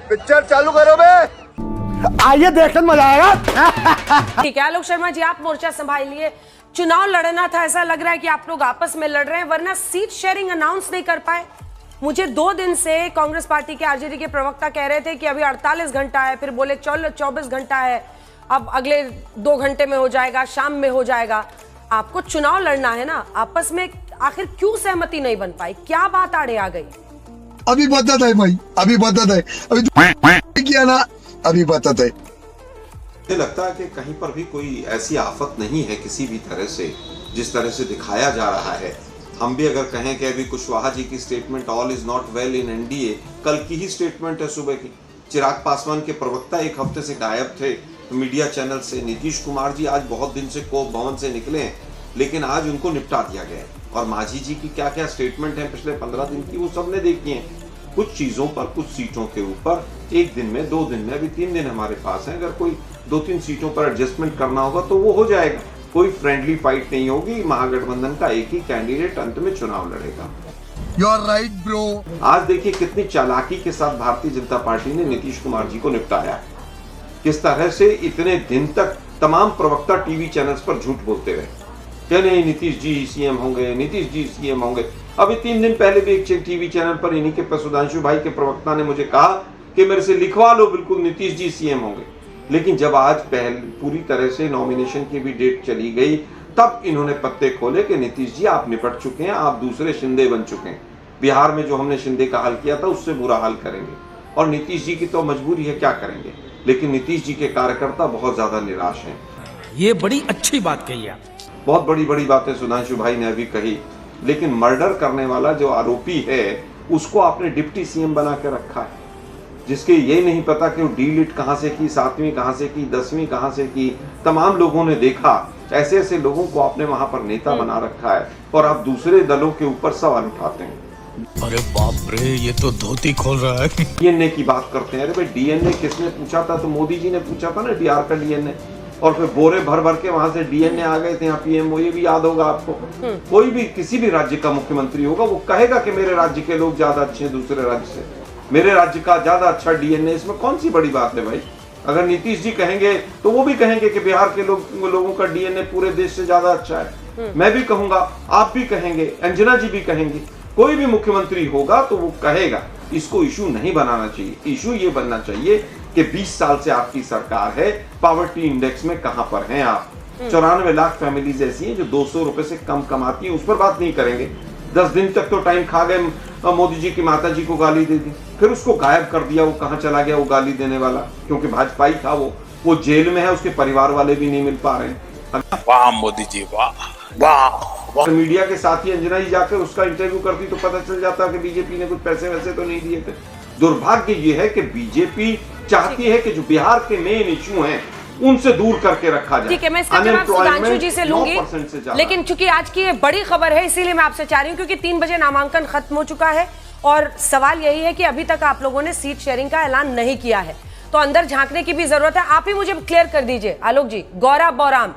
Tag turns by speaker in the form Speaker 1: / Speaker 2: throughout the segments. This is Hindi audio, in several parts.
Speaker 1: पिक्चर चालू करो बे।
Speaker 2: आइए देखने मजा आएगा।
Speaker 3: ठीक है आलोक शर्मा जी, आप मोर्चा संभालिए। चुनाव लड़ना था, ऐसा लग रहा है कि आप लोग आपस में लड़ रहे हैं, वरना सीट शेयरिंग अनाउंस नहीं कर पाए। मुझे 2 दिन से कांग्रेस पार्टी के आरजेडी के प्रवक्ता कह रहे थे कि अभी 48 घंटा है, फिर बोले 24 घंटा है, अब अगले 2 घंटे में हो जाएगा, शाम में हो जाएगा। आपको चुनाव लड़ना है ना, आपस में आखिर क्यों सहमति नहीं बन पाई? क्या बात आड़े आ गई?
Speaker 4: अभी बताता है भाई, अभी बताता है, अभी किया ना, अभी बताता है।
Speaker 5: मुझे लगता है कि कहीं पर भी कोई ऐसी आफत नहीं है किसी भी तरह से, जिस तरह से दिखाया जा रहा है। हम भी अगर कहें कि अभी कुशवाहा जी की statement all is not well in NDA, कल की ही स्टेटमेंट है सुबह की। चिराग पासवान के प्रवक्ता 1 हफ्ते से गायब थे मीडिया चैनल से। नीतीश कुमार जी आज बहुत दिन से कोप भवन से निकले हैं, लेकिन आज उनको निपटा दिया गया है। और मांझी जी की क्या क्या स्टेटमेंट है पिछले 15 दिन की, वो सबने देखी है। कुछ चीजों पर, कुछ सीटों के ऊपर 1 दिन में, 2 दिन में, अभी 3 दिन हमारे पास है, अगर कोई 2-3 सीटों पर एडजस्टमेंट करना होगा तो वो हो जाएगा। कोई फ्रेंडली फाइट नहीं होगी। महागठबंधन का एक ही कैंडिडेट अंत में चुनाव लड़ेगा।
Speaker 4: You are right bro.
Speaker 5: आज देखिए कितनी चालाकी के साथ भारतीय जनता पार्टी ने नीतीश कुमार जी को निपटाया। किस तरह से इतने दिन तक तमाम प्रवक्ता टीवी चैनल्स पर झूठ बोलते रहे कि नहीं नीतीश जी सीएम होंगे, नीतीश जी सीएम होंगे। अभी 3 दिन पहले भी एक टीवी चैनल पर इन्हीं के सुधांशु भाई के प्रवक्ता ने मुझे कहा कि मेरे से लिखवा लो, बिल्कुल नीतीश जी सीएम होंगे। लेकिन जब आज पूरी तरह से नॉमिनेशन की भी डेट चली गई, तब इन्होंने पत्ते खोले कि नीतीश जी आप निपट चुके हैं, आप दूसरे शिंदे बन चुके हैं। बिहार में जो हमने शिंदे का हाल किया था उससे बुरा हाल करेंगे। और नीतीश जी की तो मजबूरी है, क्या करेंगे। लेकिन नीतीश जी के कार्यकर्ता बहुत ज्यादा निराश हैं।
Speaker 2: ये बड़ी अच्छी बात कही आप।
Speaker 5: बहुत बड़ी बड़ी बातें सुधांशु भाई ने अभी कही, लेकिन मर्डर करने वाला जो आरोपी है उसको आपने डिप्टी सीएम बना के रखा है, जिसके ये नहीं पता कि वो डी.लिट कहां से की, 7वीं कहां से की, 10वीं कहां से की। तमाम लोगों ने देखा, ऐसे ऐसे लोगों को आपने वहां पर नेता बना रखा है और आप दूसरे दलों के ऊपर सवाल उठाते हैं।
Speaker 6: अरे बाप रे, ये तो धोती खोल रहा है।
Speaker 5: डीएनए की बात करते हैं। अरे भाई डीएनए किसने पूछा था? तो मोदी जी ने पूछा था ना, डीआर का डीएनए। और फिर बोरे भर भर के वहां से डीएनए आ गए थे यहाँ पीएमओ, ये भी याद होगा आपको। कोई भी किसी भी राज्य का मुख्यमंत्री होगा वो कहेगा कि मेरे राज्य के लोग ज्यादा अच्छे हैं दूसरे राज्य से, मेरे राज्य का ज्यादा अच्छा डीएनए। इसमें कौन सी बड़ी बात है भाई? अगर नीतीश जी कहेंगे तो वो भी कहेंगे कि बिहार के लोगों का डीएनए पूरे देश से ज्यादा अच्छा है। मैं भी कहूंगा, आप भी कहेंगे, अंजना जी भी कहेंगे। कोई भी मुख्यमंत्री होगा तो वो कहेगा। इसको इशू नहीं बनाना चाहिए। इशू ये बनना चाहिए कि 20 साल से आपकी सरकार है, पॉवर्टी इंडेक्स में कहां पर हैं आप? 94 लाख फैमिलीज ऐसी हैं जो 200 रुपए से कम कमाती है, उस पर बात नहीं करेंगे। 10 दिन तक तो टाइम खा गए, मोदी जी की माता जी को गाली दे दी, फिर उसको गायब कर दिया। वो कहां चला गया वो गाली देने वाला? क्योंकि भाजपा ही था वो जेल में है, उसके परिवार वाले भी नहीं मिल पा रहे हैं।
Speaker 6: वाह मोदी जी, वाह वाह।
Speaker 5: मीडिया के साथ ही अंजना जी जाकर उसका इंटरव्यू करती तो पता चल जाता कि बीजेपी ने कुछ पैसे वैसे तो नहीं दिए थे। दुर्भाग्य ये है कि बीजेपी चाहती है कि जो बिहार के मेन इशू हैं उनसे दूर करके रखा जाए।
Speaker 3: ठीक है, मैं इसका जवाब सुधांशु जी से लूंगी, लेकिन चूंकि आज की ये बड़ी खबर है इसीलिए मैं आपसे चाह रही हूँ, क्योंकि 3 बजे नामांकन खत्म हो चुका है और सवाल यही है कि अभी तक आप लोगों ने सीट शेयरिंग का ऐलान नहीं किया है, तो अंदर झांकने की भी जरूरत है। आप ही मुझे क्लियर कर दीजिए आलोक जी। गौरव बोराम,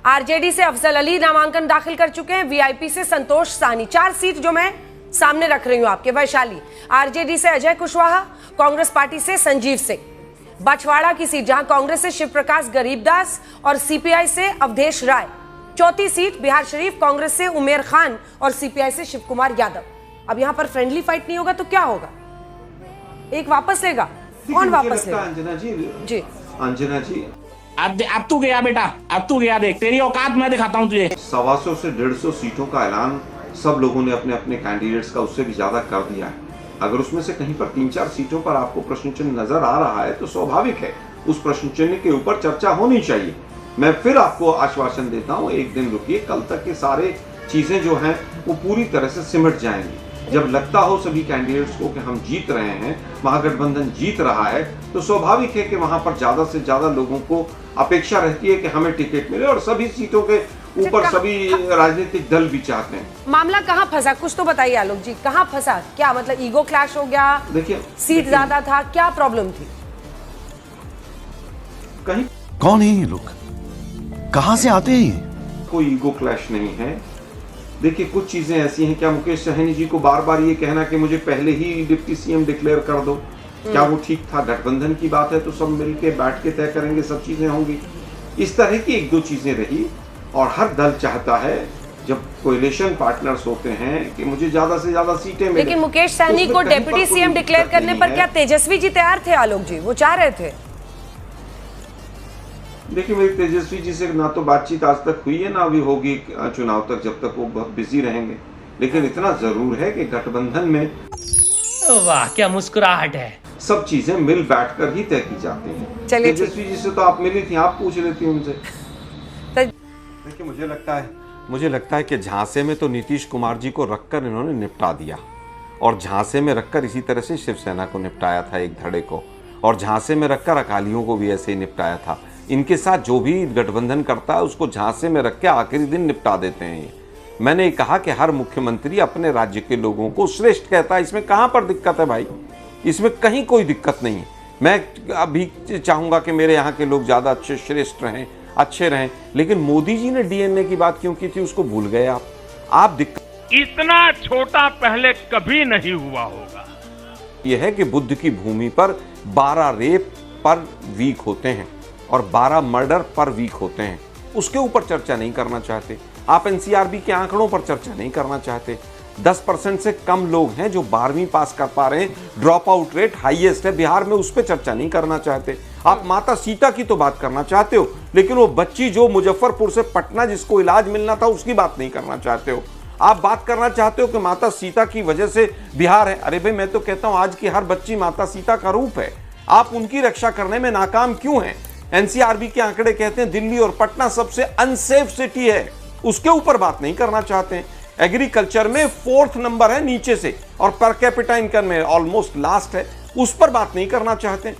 Speaker 3: आरजेडी से अफजल अली नामांकन दाखिल कर चुके हैं, वीआईपी से संतोष साहनी। 4 सीट जो मैं सामने रख रही हूं आपके। वैशाली आरजेडी से अजय कुशवाहा, कांग्रेस पार्टी से संजीव सिंह। बछवाड़ा की सीट जहां कांग्रेस से शिव प्रकाश गरीबदास और सीपीआई से अवधेश राय। 4थी सीट बिहार शरीफ, कांग्रेस से उमेर खान और सीपीआई से शिव कुमार यादव। अब यहां पर फ्रेंडली फाइट नहीं होगा तो क्या होगा? एक वापस लेगा, कौन वापस लेगा?
Speaker 5: अंजना
Speaker 3: जी
Speaker 5: अंजना जी,
Speaker 7: अब तू गया बेटा, अब तू गया, देख तेरी औकात मैं दिखाता हूँ तुझे।
Speaker 5: 125 से 150 सीटों का ऐलान सब लोगों ने अपने अपने कैंडिडेट्स का उससे भी ज्यादा कर दिया है। अगर उसमें से कहीं पर 3-4 सीटों पर आपको प्रश्न चिन्ह नजर आ रहा है तो स्वाभाविक है उस प्रश्न चिन्ह के ऊपर चर्चा होनी चाहिए। मैं फिर आपको आश्वासन देता हूँ, 1 दिन रुकिए, कल तक के सारे चीजें जो हैं वो पूरी तरह से सिमट जाएंगी। जब लगता हो सभी कैंडिडेट्स को कि हम जीत रहे हैं, महागठबंधन जीत रहा है, तो स्वाभाविक है कि वहां पर ज्यादा से ज्यादा लोगों को अपेक्षा रहती है कि हमें टिकट मिले। और सभी सीटों के ऊपर सभी राजनीतिक दल भी चाहते हैं।
Speaker 3: मामला कहाँ फंसा, कुछ तो बताइए आलोक जी, कहाँ फंसा? क्या मतलब ईगो क्लैश हो गया?
Speaker 5: देखिए,
Speaker 3: सीट ज्यादा था, क्या प्रॉब्लम थी?
Speaker 5: कहीं
Speaker 6: कौन है ये लोग, कहां से आते हैं?
Speaker 5: कोई ईगो क्लैश नहीं है। देखिए कुछ चीजें ऐसी हैं, क्या मुकेश सहनी जी को बार बार ये कहना कि मुझे पहले ही डिप्टी सीएम डिक्लेयर कर दो, क्या वो ठीक था? गठबंधन की बात है तो सब मिलके बैठ के तय करेंगे, सब चीजें होंगी। इस तरह की एक दो चीजें रही, और हर दल चाहता है जब कोएलिशन पार्टनर्स होते हैं कि मुझे ज्यादा से ज्यादा सीटें मिले।
Speaker 3: लेकिन मुकेश सहनी को डेप्यूटी सीएम डिक्लेयर करने पर क्या तेजस्वी जी तैयार थे? आलोक जी वो चाह रहे थे।
Speaker 5: देखिए, मेरी तेजस्वी जी से ना तो बातचीत आज तक हुई है, ना अभी होगी चुनाव तक, जब तक वो बहुत बिजी रहेंगे। लेकिन इतना जरूर है कि गठबंधन में
Speaker 1: वाह क्या मुस्कुराहट है।
Speaker 5: सब चीजें मिल बैठकर ही तय की जाती हैं।
Speaker 3: चलिए,
Speaker 5: तेजस्वी जी से तो आप मिली थी, आप पूछ लेती उनसे। देखिए, मुझे लगता है कि झांसे में तो नीतीश कुमार जी को रखकर इन्होंने निपटा दिया, और झांसे में रखकर इसी तरह से शिवसेना को निपटाया था एक धड़े को, और झांसे में रखकर अकालियों को भी ऐसे ही निपटाया था। इनके साथ जो भी गठबंधन करता है उसको झांसे में रख के आखिरी दिन निपटा देते हैं ये। मैंने कहा कि हर मुख्यमंत्री अपने राज्य के लोगों को श्रेष्ठ कहता है, इसमें कहाँ पर दिक्कत है भाई? इसमें कहीं कोई दिक्कत नहीं है। मैं अभी चाहूँगा कि मेरे यहाँ के लोग ज़्यादा अच्छे श्रेष्ठ रहें, अच्छे रहें, लेकिन मोदी जी ने डीएनए की बात क्यों की थी उसको भूल गए आप दिक्कत
Speaker 8: इतना छोटा पहले कभी नहीं हुआ होगा।
Speaker 5: यह है कि बुद्ध की भूमि पर 12 रेप पर वीक होते हैं और 12 मर्डर पर वीक होते हैं, उसके ऊपर चर्चा नहीं करना चाहते। आप एनसीआरबी के आंकड़ों पर चर्चा नहीं करना चाहते। 10% से कम लोग हैं जो 12वीं पास कर पा रहे हैं, ड्रॉप आउट रेट हाईएस्ट है बिहार में, उस पर चर्चा नहीं करना चाहते। आप माता सीता की तो बात करना चाहते हो, लेकिन वो बच्ची जो मुजफ्फरपुर से पटना जिसको इलाज मिलना था उसकी बात नहीं करना चाहते हो। आप बात करना चाहते हो कि माता सीता की वजह से बिहार है। अरे भाई, मैं तो कहता हूं आज की हर बच्ची माता सीता का रूप है। आप उनकी रक्षा करने में नाकाम क्यों हैं? एनसीआरबी के आंकड़े कहते हैं दिल्ली और पटना सबसे अनसेफ सिटी है, उसके ऊपर बात नहीं करना चाहते हैं। एग्रीकल्चर में 4th नंबर है नीचे से, और पर कैपिटा इनकम में ऑलमोस्ट लास्ट है, उस पर बात नहीं करना चाहते।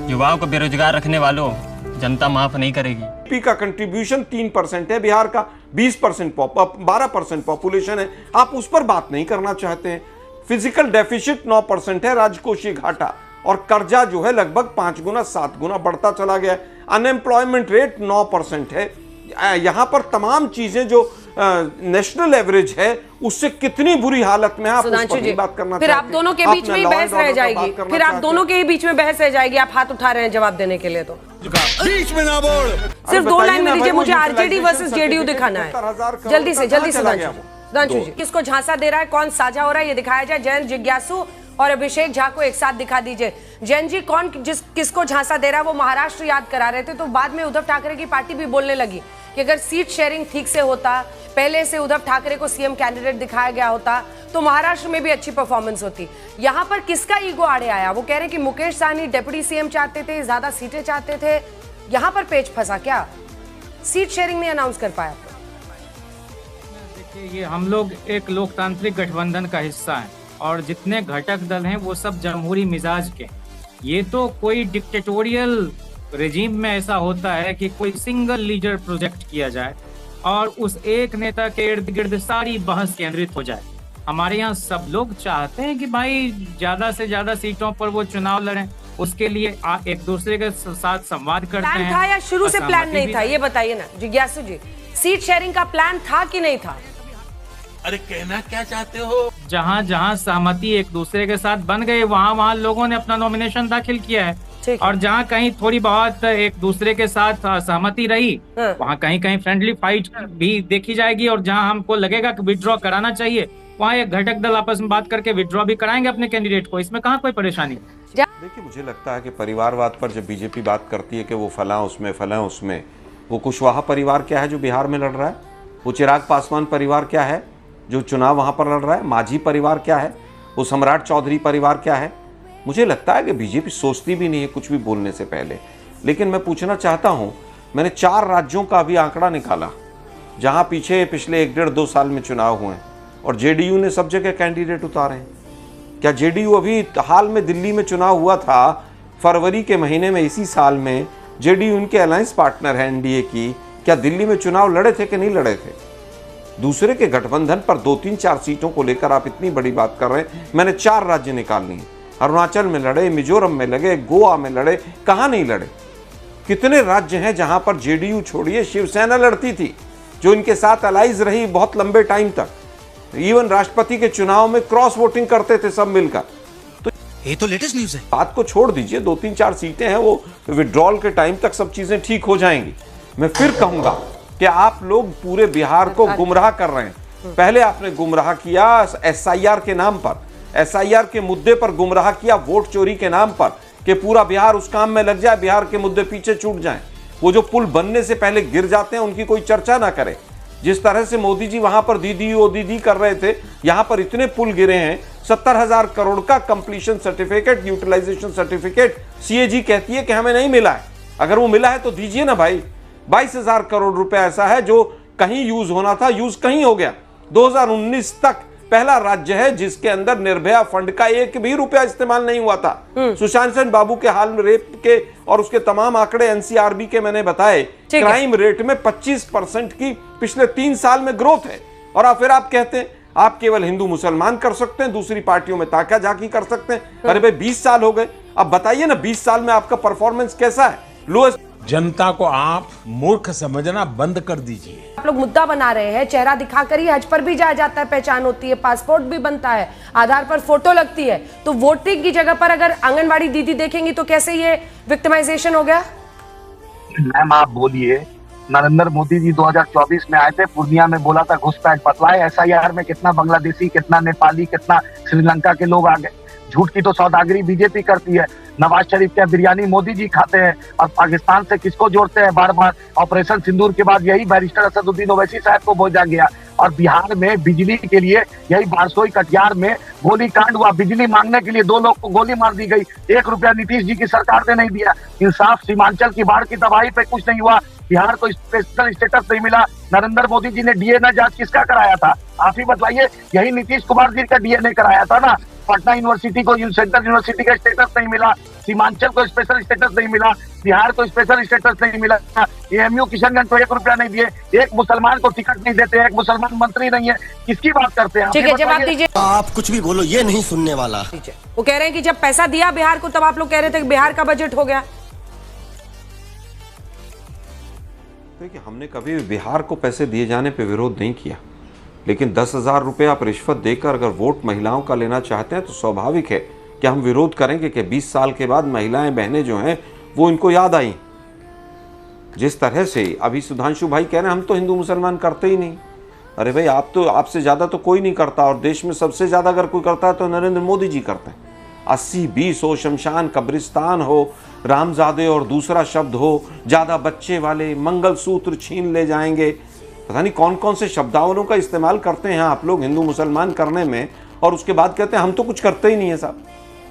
Speaker 1: युवाओं को बेरोजगार रखने वालों जनता माफ नहीं करेगी।
Speaker 5: जीडीपी का कंट्रीब्यूशन 3% है बिहार का, 12% पॉपुलेशन है, आप उस पर बात नहीं करना चाहते हैं। फिजिकल डेफिसिट 9% है, राजकोषीय घाटा, और कर्जा जो है लगभग 5 गुना 7 गुना बढ़ता चला गया। अनएम्प्लॉयमेंट रेट 9% है। यहां पर तमाम चीजें जो नेशनल एवरेज है उससे कितनी बुरी हालत में आप उस पर नहीं बात करना
Speaker 3: फिर आप दोनों के बीच में ही बहस रह जाएगी। फिर आप दोनों के ही बीच में बहस रह जाएगी। आप हाथ उठा रहे हैं जवाब देने के लिए, तो
Speaker 4: बीच में ना बोल।
Speaker 3: सिर्फ 2 लाइन में दीजिए, मुझे आरजेडी वर्सेस जेडीयू दिखाना है। जल्दी से सुधांशु जी, किसको झांसा दे रहा है, कौन साझा हो रहा है, ये दिखाया जाए। जयंत जिज्ञासु और अभिषेक झा को एक साथ दिखा दीजिए। जैन जी, कौन किसको झांसा दे रहा है? वो महाराष्ट्र याद करा रहे थे, तो बाद में उद्धव ठाकरे की पार्टी भी बोलने लगी कि अगर सीट शेयरिंग ठीक से होता, पहले से उद्धव ठाकरे को सीएम कैंडिडेट दिखाया गया होता, तो महाराष्ट्र में भी अच्छी परफॉर्मेंस होती। यहाँ पर किसका ईगो आड़े आया? वो कह रहे हैं कि मुकेश सहनी डिप्टी सीएम चाहते थे, ज्यादा सीटें चाहते थे, यहाँ पर पेच फंसा क्या? सीट शेयरिंग नहीं अनाउंस कर पाया?
Speaker 9: देखिए, ये हम लोग एक लोकतांत्रिक गठबंधन का हिस्सा हैं, और जितने घटक दल हैं वो सब जमहूरी मिजाज के। ये तो कोई डिक्टेटोरियल रेजिम में ऐसा होता है कि कोई सिंगल लीडर प्रोजेक्ट किया जाए और उस एक नेता के इर्द गिर्द सारी बहस केंद्रित हो जाए। हमारे यहाँ सब लोग चाहते हैं कि भाई ज्यादा से ज्यादा सीटों पर वो चुनाव लड़ें, उसके लिए एक दूसरे के साथ संवाद करते हैं।
Speaker 3: प्लान था या शुरू से प्लान नहीं था, ये बताइए ना जिज्ञासु जी। सीट शेयरिंग का प्लान था कि नहीं था?
Speaker 8: अरे कहना क्या चाहते हो?
Speaker 9: जहाँ जहाँ सहमति एक दूसरे के साथ बन गए, वहाँ लोगों ने अपना नॉमिनेशन दाखिल किया है। और जहाँ कहीं थोड़ी बहुत एक दूसरे के साथ सहमति रही, वहाँ कहीं कहीं फ्रेंडली फाइट भी देखी जाएगी, और जहाँ हमको लगेगा कि विड्रॉ कराना चाहिए, वहाँ एक घटक दल आपस में बात करके विड्रॉ भी कराएंगे अपने कैंडिडेट को। इसमें कहाँ कोई परेशानी?
Speaker 5: देखिए, मुझे लगता है कि परिवारवाद पर जब बीजेपी बात करती है कि वो फलां उसमें, वो कुशवाहा परिवार क्या है जो बिहार में लड़ रहा है? वो चिराग पासवान परिवार क्या है जो चुनाव वहां पर लड़ रहा है? माझी परिवार क्या है? वो सम्राट चौधरी परिवार क्या है? मुझे लगता है कि बीजेपी सोचती भी नहीं है कुछ भी बोलने से पहले। लेकिन मैं पूछना चाहता हूं, मैंने 4 राज्यों का भी आंकड़ा निकाला जहां पिछले 1-1.5-2 साल में चुनाव हुए, और जेडीयू ने सब जगह कैंडिडेट उतारे हैं। क्या जेडीयू अभी हाल में दिल्ली में चुनाव हुआ था फरवरी के महीने में, इसी साल में, जेडीयू इनके अलायंस पार्टनर है एनडीए की, क्या दिल्ली में चुनाव लड़े थे कि नहीं लड़े थे? दूसरे के गठबंधन पर 2-3-4 सीटों को लेकर आप इतनी बड़ी बात कर रहे हैं। मैंने 4 राज्य निकाल लिए, अरुणाचल में लड़े, मिजोरम में लगे, गोवा में लड़े, कहां नहीं लड़े? कितने राज्य हैं जहां पर जेडीयू छोड़िए शिवसेना लड़ती थी, जो इनके साथ अलाइज रही बहुत लंबे टाइम तक। इवन राष्ट्रपति के चुनाव में क्रॉस वोटिंग करते थे सब मिलकर। तो
Speaker 6: ये तो लेटेस्ट न्यूज है।
Speaker 5: बात को छोड़ दीजिए, 2-3-4 सीटें हैं, वो विड्रॉल के टाइम तक सब चीजें ठीक हो जाएंगी। मैं फिर कहूंगा कि आप लोग पूरे बिहार को गुमराह कर रहे हैं। पहले आपने गुमराह किया SIR के नाम पर, SIR के मुद्दे पर गुमराह किया, वोट चोरी के नाम पर, कि पूरा बिहार उस काम में लग जाए, बिहार के मुद्दे पीछे छूट जाएं। वो जो पुल बनने से पहले गिर जाते हैं उनकी कोई चर्चा ना करे। जिस तरह से मोदी जी वहां पर दीदी ओ दीदी कर रहे थे, यहां पर इतने पुल गिरे हैं, 70,000 करोड़ का completion certificate, utilisation certificate CAG कहती है कि हमें नहीं मिला है। अगर वो मिला है तो दीजिए ना भाई। 22,000 करोड़ रुपए ऐसा है जो कहीं यूज होना था, यूज कहीं हो गया। 2019 तक पहला राज्य है जिसके अंदर निर्भया फंड का एक भी रुपया इस्तेमाल नहीं हुआ था। सुशांत सिंह बाबू के हाल में रेप के और उसके तमाम आंकड़े NCRB के मैंने बताए। क्राइम रेट में 25% की पिछले 3 साल में ग्रोथ है। और फिर आप कहते हैं आप केवल हिंदू मुसलमान कर सकते हैं, दूसरी पार्टियों में ताका झाकी कर सकते हैं। अरे भाई 20 साल हो गए, अब बताइए ना 20 साल में आपका परफॉर्मेंस कैसा है? लोएस्ट।
Speaker 8: जनता को आप मूर्ख समझना बंद कर दीजिए।
Speaker 3: आप लोग मुद्दा बना रहे हैं, चेहरा दिखाकर ही हज पर भी जाया जाता है, पहचान होती है, पासपोर्ट भी बनता है, आधार पर फोटो लगती है। तो वोटिंग की जगह पर अगर आंगनबाड़ी दीदी देखेंगी तो कैसे ये विक्टिमाइजेशन हो गया?
Speaker 10: मैम आप बोलिए, नरेंद्र मोदी जी 2024 में आए थे, पूर्णिया में बोला था घुसपैठ बतलाए, SIR में कितना बांग्लादेशी, कितना नेपाली, कितना श्रीलंका के लोग आ गए। झूठ की तो सौदागरी बीजेपी करती है। नवाज शरीफ क्या बिरयानी मोदी जी खाते हैं और पाकिस्तान से किसको जोड़ते हैं बार बार? ऑपरेशन सिंदूर के बाद यही बैरिस्टर असदुद्दीन ओवैसी साहब को भेजा गया। और बिहार में बिजली के लिए यही बारसोई कटिहार में गोली कांड हुआ, बिजली मांगने के लिए 2 लोग को गोली मार दी गई। 1 रुपया नीतीश जी की सरकार ने नहीं दिया। इंसाफ, सीमांचल की बाढ़ की तबाही पे कुछ नहीं हुआ, बिहार को स्पेशल स्टेटस नहीं मिला। नरेंद्र मोदी जी ने DNA जांच किसका कराया था? आप ही बताइए। यही नीतीश कुमार जी का DNA कराया था ना। पटना यूनिवर्सिटी को सेंट्रल यूनिवर्सिटी का स्टेटस नहीं मिला, सीमांचल को स्पेशल स्टेटस नहीं मिला, बिहार को स्पेशल स्टेटस नहीं मिला, AMU किशनगंज को 1 रुपया नहीं दिए, एक मुसलमान को टिकट नहीं देते, एक मुसलमान मंत्री नहीं है। किसकी बात करते हैं?
Speaker 3: ठीक है, जवाब दीजिए।
Speaker 6: आप कुछ भी बोलो, ये नहीं सुनने वाला।
Speaker 3: वो कह रहे हैं कि जब पैसा दिया बिहार को तब आप लोग कह रहे थे कि बिहार का बजट हो गया।
Speaker 5: देखिए, हमने कभी भी बिहार को पैसे दिए जाने पे विरोध नहीं किया, लेकिन 10,000 रुपये आप रिश्वत देकर अगर वोट महिलाओं का लेना चाहते हैं तो स्वाभाविक है कि हम विरोध करेंगे कि 20 साल के बाद महिलाएं बहनें जो हैं वो इनको याद आई। जिस तरह से अभी सुधांशु भाई कह रहे हैं हम तो हिंदू मुसलमान करते ही नहीं। अरे भाई आप तो, आपसे ज़्यादा तो कोई नहीं करता, और देश में सबसे ज़्यादा अगर कोई करता है तो नरेंद्र मोदी जी करते हैं। 80-20 हो, शमशान कब्रिस्तान हो, रामजादे और दूसरा शब्द हो, ज़्यादा बच्चे वाले, मंगलसूत्र छीन ले जाएंगे, पता नहीं कौन कौन से शब्दावलों का इस्तेमाल करते हैं आप लोग हिंदू मुसलमान करने में, और उसके बाद कहते हैं हम तो कुछ करते ही नहीं है साहब।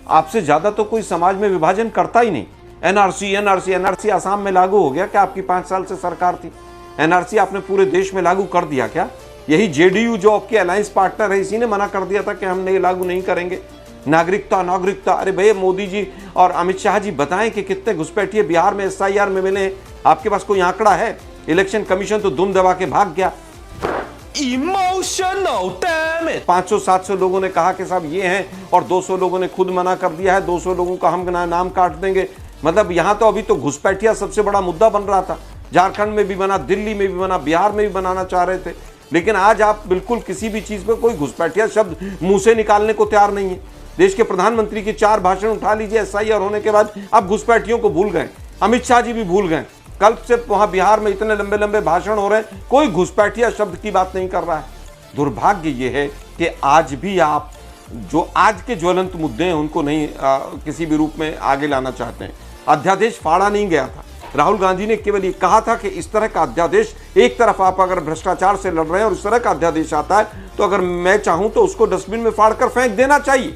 Speaker 5: आपसे ज़्यादा तो कोई समाज में विभाजन करता ही नहीं। NRC आसाम में लागू हो गया क्या? आपकी 5 साल से सरकार थी, NRC आपने पूरे देश में लागू कर दिया क्या? यही JDU जो आपके अलायंस पार्टनर है, इसी ने मना कर दिया था कि हम ये लागू नहीं करेंगे। नागरिकता, अरे भैया मोदी जी और अमित शाह जी बताएं कि कितने घुसपैठिए बिहार में SIR में मिले हैं? आपके पास कोई आंकड़ा है? इलेक्शन कमीशन तो दुम दबा के भाग गया।
Speaker 6: Emotional damn it.
Speaker 5: 500-700 लोगों ने कहा कि साहब ये हैं, और 200 लोगों ने खुद मना कर दिया है। 200 लोगों का हम नाम काट देंगे। मतलब यहाँ तो अभी तो घुसपैठिया सबसे बड़ा मुद्दा बन रहा था। झारखंड में भी बना, दिल्ली में भी बना, बिहार में भी बनाना चाह रहे थे, लेकिन आज आप बिल्कुल किसी भी चीज पे कोई घुसपैठिया शब्द मुंह से निकालने को तैयार नहीं है। देश के प्रधानमंत्री के 4 भाषण उठा लीजिए SIR होने के बाद, अब घुसपैठियों को भूल गए। अमित शाह जी भी भूल गए। कल से वहां बिहार में इतने लंबे लंबे भाषण हो रहे हैं, कोई घुसपैठिया शब्द की बात नहीं कर रहा है। दुर्भाग्य ये है कि आज भी आप जो आज के ज्वलंत मुद्दे हैं उनको नहीं किसी भी रूप में आगे लाना चाहते हैं। अध्यादेश फाड़ा नहीं गया था। राहुल गांधी ने केवल ये कहा था कि इस तरह का अध्यादेश, एक तरफ आप अगर भ्रष्टाचार से लड़ रहे हैं और इस तरह का अध्यादेश आता है तो अगर मैं चाहूं तो उसको डस्टबिन में फाड़ कर फेंक देना चाहिए।